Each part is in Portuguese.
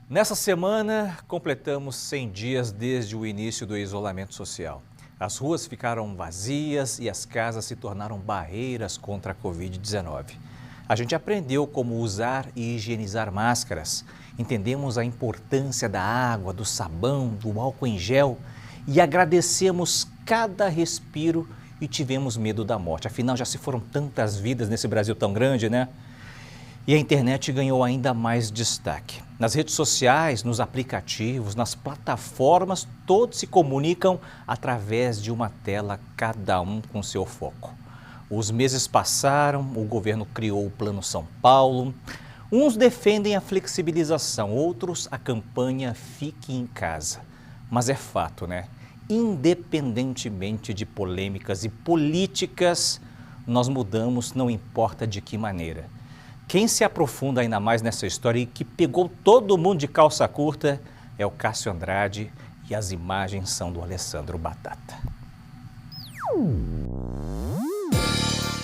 Nessa semana, completamos 100 dias desde o início do isolamento social. As ruas ficaram vazias e as casas se tornaram barreiras contra a Covid-19. A gente aprendeu como usar e higienizar máscaras. Entendemos a importância da água, do sabão, do álcool em gel e agradecemos cada respiro e tivemos medo da morte. Afinal, já se foram tantas vidas nesse Brasil tão grande, né? E a internet ganhou ainda mais destaque. Nas redes sociais, nos aplicativos, nas plataformas, todos se comunicam através de uma tela, cada um com seu foco. Os meses passaram, o governo criou o Plano São Paulo. Uns defendem a flexibilização, outros a campanha Fique em Casa. Mas é fato, né? Independentemente de polêmicas e políticas, nós mudamos, não importa de que maneira. Quem se aprofunda ainda mais nessa história e que pegou todo mundo de calça curta é o Cássio Andrade e as imagens são do Alessandro Batata.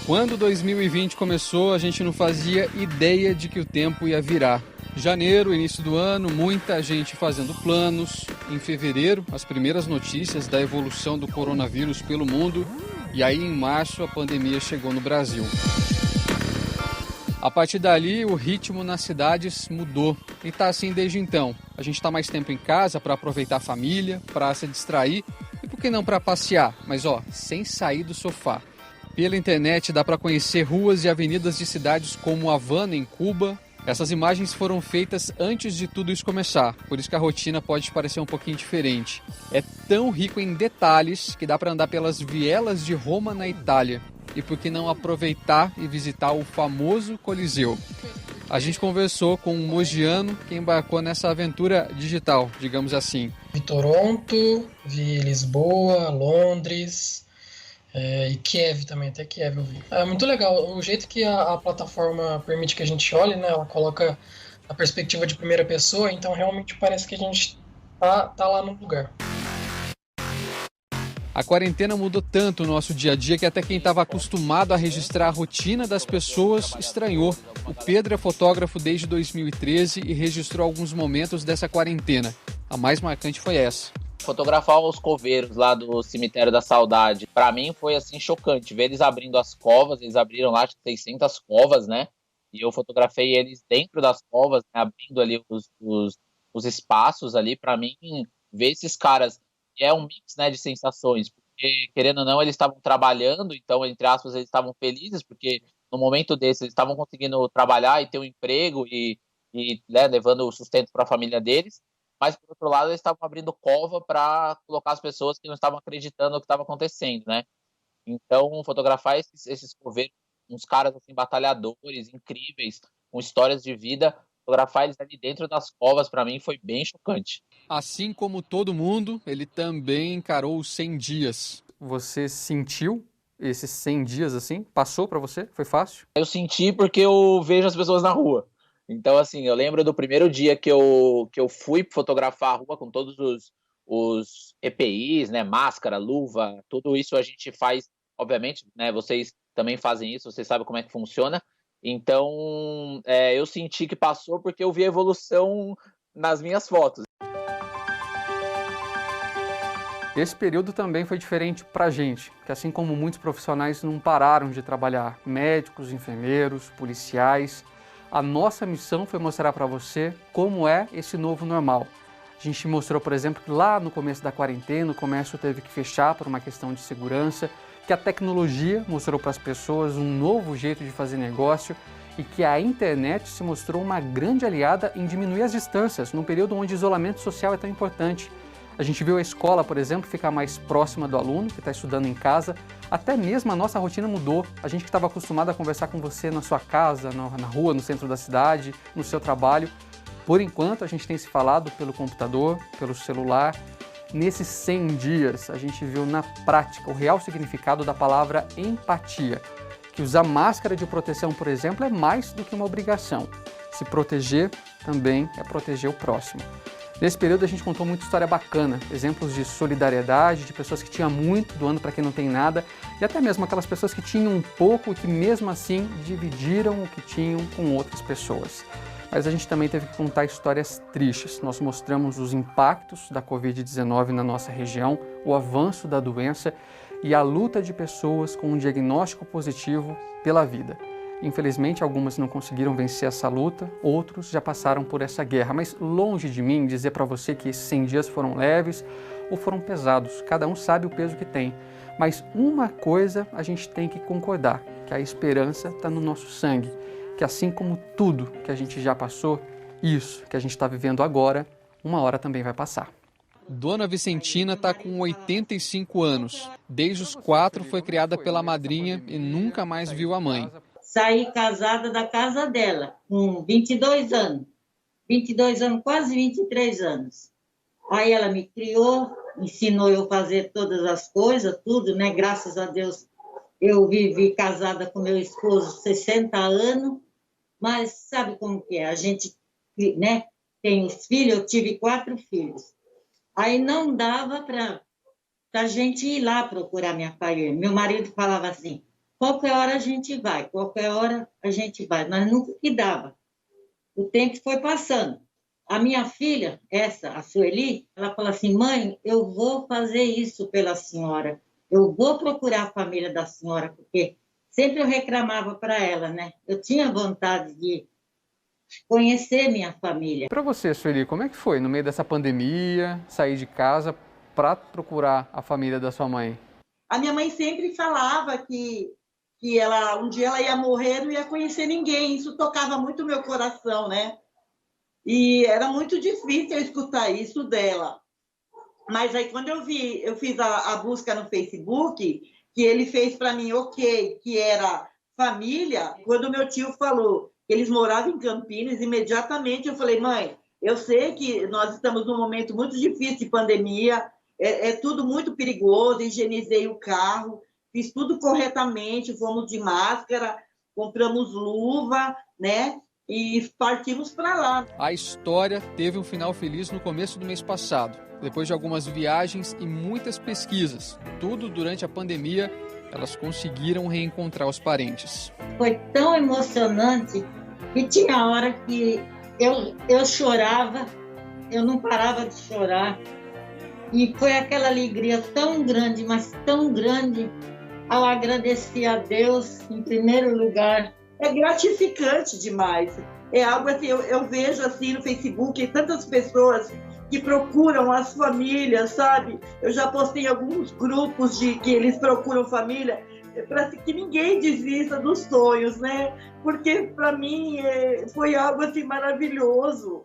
Quando 2020 começou, a gente não fazia ideia de que o tempo ia virar. Janeiro, início do ano, muita gente fazendo planos. Em fevereiro, as primeiras notícias da evolução do coronavírus pelo mundo. E aí, em março, a pandemia chegou no Brasil. A partir dali, o ritmo nas cidades mudou e está assim desde então. A gente está mais tempo em casa para aproveitar a família, para se distrair e por que não para passear, mas sem sair do sofá. Pela internet dá para conhecer ruas e avenidas de cidades como Havana, em Cuba. Essas imagens foram feitas antes de tudo isso começar, por isso que a rotina pode parecer um pouquinho diferente. É tão rico em detalhes que dá para andar pelas vielas de Roma, na Itália. E por que não aproveitar e visitar o famoso Coliseu? A gente conversou com um mogiano que embarcou nessa aventura digital, digamos assim. Vi Toronto, vi Lisboa, Londres e Kiev também, até Kiev eu vi. É muito legal, o jeito que a plataforma permite que a gente olhe, né? Ela coloca a perspectiva de primeira pessoa, então realmente parece que a gente tá lá no lugar. A quarentena mudou tanto o nosso dia a dia que até quem estava acostumado a registrar a rotina das pessoas estranhou. O Pedro é fotógrafo desde 2013 e registrou alguns momentos dessa quarentena. A mais marcante foi essa. Fotografar os coveiros lá do Cemitério da Saudade, para mim foi assim chocante. Ver eles abrindo as covas, eles abriram lá acho que 600 covas, né? E eu fotografei eles dentro das covas, né? Abrindo ali os espaços ali. Para mim, ver esses caras... é um mix, né, de sensações, porque, querendo ou não, eles estavam trabalhando, então, entre aspas, eles estavam felizes, porque no momento desse eles estavam conseguindo trabalhar e ter um emprego e né, levando o sustento para a família deles, mas, por outro lado, eles estavam abrindo cova para colocar as pessoas que não estavam acreditando no que estava acontecendo, né? Então, fotografar esses coveiros, uns caras, assim, batalhadores, incríveis, com histórias de vida, fotografar eles ali dentro das covas, para mim, foi bem chocante. Assim como todo mundo, ele também encarou os 100 dias. Você sentiu esses 100 dias assim? Passou para você? Foi fácil? Eu senti porque eu vejo as pessoas na rua. Então, assim, eu lembro do primeiro dia que eu fui fotografar a rua com todos os EPIs, né, máscara, luva, tudo isso a gente faz, obviamente, né, vocês também fazem isso, vocês sabem como é que funciona. Então, eu senti que passou porque eu vi a evolução nas minhas fotos. Esse período também foi diferente para a gente, que assim como muitos profissionais não pararam de trabalhar, médicos, enfermeiros, policiais, a nossa missão foi mostrar para você como é esse novo normal. A gente mostrou, por exemplo, que lá no começo da quarentena, o comércio teve que fechar por uma questão de segurança, que a tecnologia mostrou para as pessoas um novo jeito de fazer negócio e que a internet se mostrou uma grande aliada em diminuir as distâncias, num período onde o isolamento social é tão importante. A gente viu a escola, por exemplo, ficar mais próxima do aluno que está estudando em casa. Até mesmo a nossa rotina mudou. A gente que estava acostumado a conversar com você na sua casa, na rua, no centro da cidade, no seu trabalho. Por enquanto, a gente tem se falado pelo computador, pelo celular. Nesses 100 dias, a gente viu na prática o real significado da palavra empatia. Que usar máscara de proteção, por exemplo, é mais do que uma obrigação. Se proteger também é proteger o próximo. Nesse período a gente contou muita história bacana, exemplos de solidariedade, de pessoas que tinham muito doando para quem não tem nada, e até mesmo aquelas pessoas que tinham um pouco e que mesmo assim dividiram o que tinham com outras pessoas. Mas a gente também teve que contar histórias tristes. Nós mostramos os impactos da Covid-19 na nossa região, o avanço da doença e a luta de pessoas com um diagnóstico positivo pela vida. Infelizmente, algumas não conseguiram vencer essa luta, outros já passaram por essa guerra. Mas longe de mim dizer para você que esses 100 dias foram leves ou foram pesados. Cada um sabe o peso que tem. Mas uma coisa a gente tem que concordar, que a esperança está no nosso sangue. Que assim como tudo que a gente já passou, isso que a gente está vivendo agora, uma hora também vai passar. Dona Vicentina está com 85 anos. Desde os 4 foi criada pela madrinha e nunca mais viu a mãe. Saí casada da casa dela, com 22 anos. 22 anos, quase 23 anos. Aí ela me criou, ensinou eu a fazer todas as coisas, tudo, né? Graças a Deus, eu vivi casada com meu esposo 60 anos, mas sabe como que é? A gente, né, tem os filhos, eu tive 4 filhos. Aí não dava para a gente ir lá procurar minha família. Meu marido falava assim, qualquer hora a gente vai, qualquer hora a gente vai. Mas nunca que dava. O tempo foi passando. A minha filha, a Sueli, ela falou assim, mãe, eu vou fazer isso pela senhora. Eu vou procurar a família da senhora, porque sempre eu reclamava para ela, né? Eu tinha vontade de conhecer minha família. Para você, Sueli, como é que foi no meio dessa pandemia, sair de casa para procurar a família da sua mãe? A minha mãe sempre falava que um dia ela ia morrer, não ia conhecer ninguém. Isso tocava muito o meu coração, né? E era muito difícil eu escutar isso dela. Mas aí quando eu fiz a busca no Facebook, que ele fez para mim, que era família, quando meu tio falou que eles moravam em Campinas, imediatamente eu falei, mãe, eu sei que nós estamos num momento muito difícil de pandemia, é tudo muito perigoso, higienizei o carro, fiz tudo corretamente, fomos de máscara, compramos luva, né? E partimos para lá. A história teve um final feliz no começo do mês passado. Depois de algumas viagens e muitas pesquisas, tudo durante a pandemia, elas conseguiram reencontrar os parentes. Foi tão emocionante que tinha hora que eu chorava, eu não parava de chorar. E foi aquela alegria tão grande, mas tão grande, ao agradecer a Deus em primeiro lugar. É gratificante demais. É algo assim, eu vejo assim no Facebook tantas pessoas que procuram as famílias, sabe? Eu já postei alguns grupos que eles procuram família, para que ninguém desista dos sonhos, né? Porque para mim foi algo assim maravilhoso.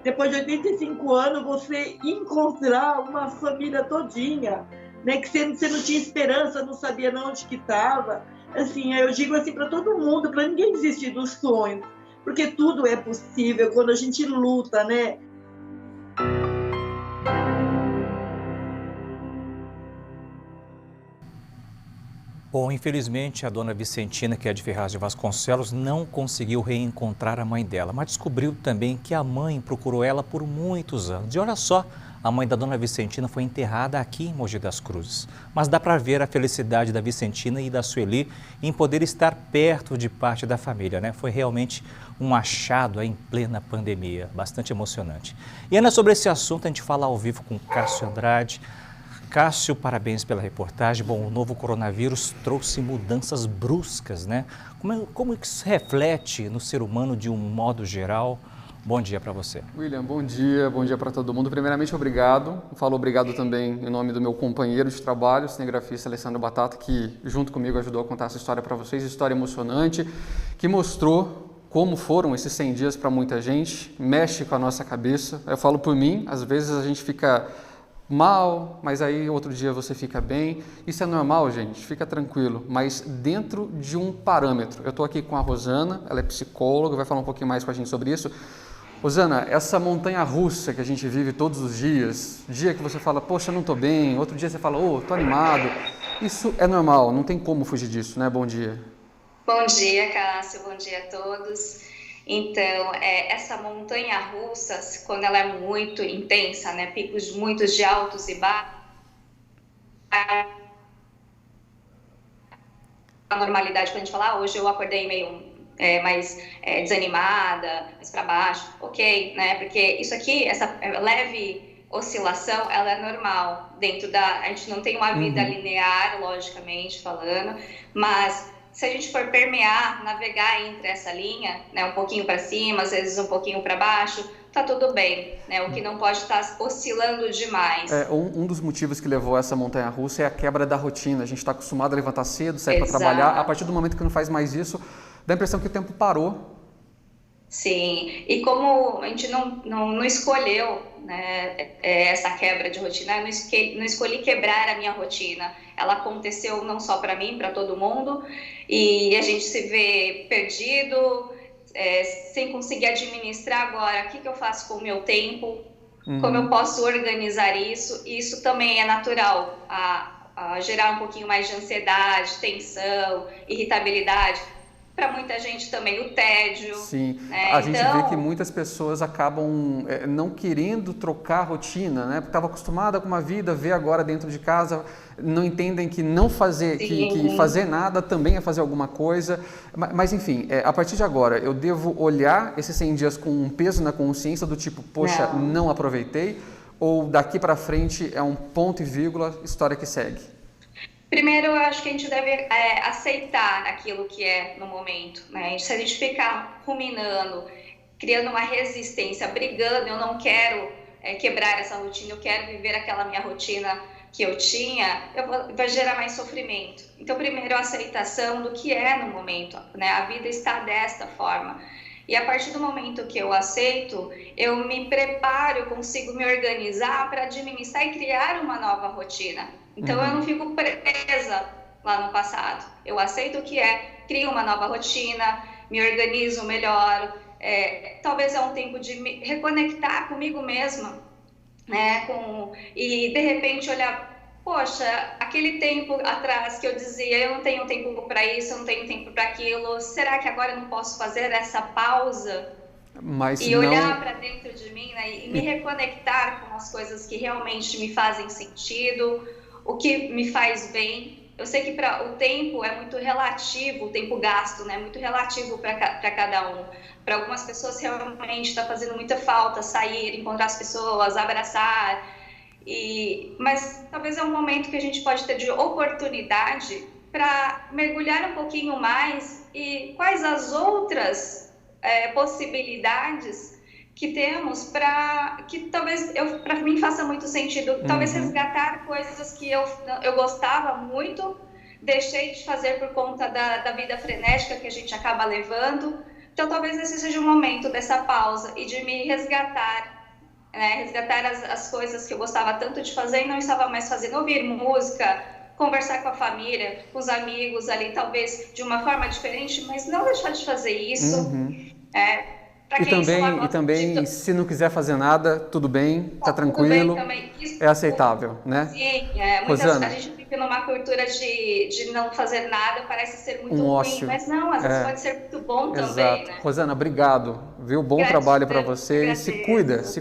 Depois de 85 anos, você encontrar uma família todinha, né? Que você não tinha esperança, não sabia onde que estava. Assim, eu digo assim para todo mundo, para ninguém desistir dos sonhos, porque tudo é possível quando a gente luta, né? Bom, infelizmente a dona Vicentina, que é de Ferraz de Vasconcelos, não conseguiu reencontrar a mãe dela, mas descobriu também que a mãe procurou ela por muitos anos. E olha só, a mãe da dona Vicentina foi enterrada aqui em Mogi das Cruzes. Mas dá para ver a felicidade da Vicentina e da Sueli em poder estar perto de parte da família, né? Foi realmente um achado em plena pandemia, bastante emocionante. E ainda sobre esse assunto, a gente fala ao vivo com Cássio Andrade. Cássio, parabéns pela reportagem. Bom, o novo coronavírus trouxe mudanças bruscas, né? Como isso reflete no ser humano de um modo geral? Bom dia para você. William, bom dia para todo mundo. Primeiramente, obrigado. Falo obrigado também em nome do meu companheiro de trabalho, o cinegrafista Alessandro Batata, que junto comigo ajudou a contar essa história para vocês, história emocionante, que mostrou como foram esses 100 dias para muita gente, mexe com a nossa cabeça. Eu falo por mim, às vezes a gente fica mal, mas aí outro dia você fica bem. Isso é normal, gente, fica tranquilo, mas dentro de um parâmetro. Eu estou aqui com a Rosana, ela é psicóloga, vai falar um pouquinho mais com a gente sobre isso. Rosana, essa montanha-russa que a gente vive todos os dias, dia que você fala, poxa, não estou bem, outro dia você fala, estou animado, isso é normal, não tem como fugir disso, né? Bom dia. Bom dia, Cássio, bom dia a todos. Então, essa montanha-russa, quando ela é muito intensa, né, picos muitos de altos e baixos, a normalidade, quando a gente fala, hoje eu acordei meio mais desanimada, mais para baixo, ok, né, porque isso aqui, essa leve oscilação, ela é normal dentro a gente não tem uma vida linear, logicamente falando, mas se a gente for permear, navegar entre essa linha, né, um pouquinho para cima, às vezes um pouquinho para baixo, tá tudo bem, né? O que não pode estar oscilando demais. Um dos motivos que levou a essa montanha-russa é a quebra da rotina. A gente está acostumado a levantar cedo, sair para trabalhar. A partir do momento que não faz mais isso, dá a impressão que o tempo parou. Sim, e como a gente não escolheu, né, essa quebra de rotina, eu não escolhi quebrar a minha rotina, ela aconteceu não só para mim, para todo mundo, e a gente se vê perdido, sem conseguir administrar agora, o que eu faço com o meu tempo, como eu posso organizar isso, e isso também é natural, a gerar um pouquinho mais de ansiedade, tensão, irritabilidade. Para muita gente também o tédio. Sim, né? A gente vê que muitas pessoas acabam não querendo trocar a rotina, né? Porque estava acostumada com uma vida, vê agora dentro de casa, não entendem que não fazer, que fazer nada também é fazer alguma coisa. Mas enfim, a partir de agora, eu devo olhar esses 100 dias com um peso na consciência do tipo, poxa, não aproveitei, ou daqui para frente é um ponto e vírgula, história que segue? Primeiro, eu acho que a gente deve aceitar aquilo que é no momento, né? Se a gente ficar ruminando, criando uma resistência, brigando, eu não quero quebrar essa rotina, eu quero viver aquela minha rotina que eu tinha, vai gerar mais sofrimento. Então, primeiro, a aceitação do que é no momento, né? A vida está desta forma. E a partir do momento que eu aceito, eu me preparo, eu consigo me organizar para administrar e criar uma nova rotina. Então, eu não fico presa lá no passado. Eu aceito o que crio uma nova rotina, me organizo melhor. Talvez é um tempo de me reconectar comigo mesma, né? E, de repente, olhar, poxa, aquele tempo atrás que eu dizia, eu não tenho tempo para isso, eu não tenho tempo para aquilo. Será que agora eu não posso fazer essa pausa? E olhar para dentro de mim, né? E me reconectar com as coisas que realmente me fazem sentido, o que me faz bem. Eu sei que o tempo é muito relativo, o tempo gasto, né? Muito relativo para cada um. Para algumas pessoas realmente está fazendo muita falta sair, encontrar as pessoas, abraçar. Mas talvez é um momento que a gente pode ter de oportunidade para mergulhar um pouquinho mais e quais as outras possibilidades que temos para que talvez para mim faça muito sentido, talvez resgatar coisas que eu gostava muito, deixei de fazer por conta da vida frenética que a gente acaba levando. Então talvez esse seja o momento dessa pausa e de me resgatar, né? Resgatar as coisas que eu gostava tanto de fazer e não estava mais fazendo, ouvir música, conversar com a família, com os amigos ali, talvez de uma forma diferente, mas não deixar de fazer isso. E também, se não quiser fazer nada, tudo bem, tá tranquilo, é aceitável, né? Sim, a gente fica numa cultura de não fazer nada, parece ser muito ruim, mas não, às vezes pode ser muito bom também, né? Rosana, obrigado, viu? Bom trabalho para você e se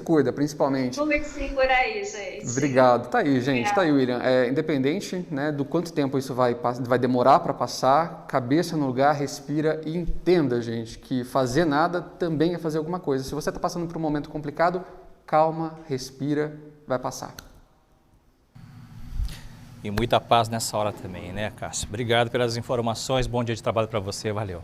cuida, principalmente. Cuide-se por aí, gente. Obrigado, tá aí, gente, tá aí, William. Independente, né, do quanto tempo isso vai demorar para passar, cabeça no lugar, respira e entenda, gente, que fazer nada também é fazer alguma coisa. Se você está passando por um momento complicado, calma, respira, vai passar. E muita paz nessa hora também, né, Cássio? Obrigado pelas informações, bom dia de trabalho para você, valeu.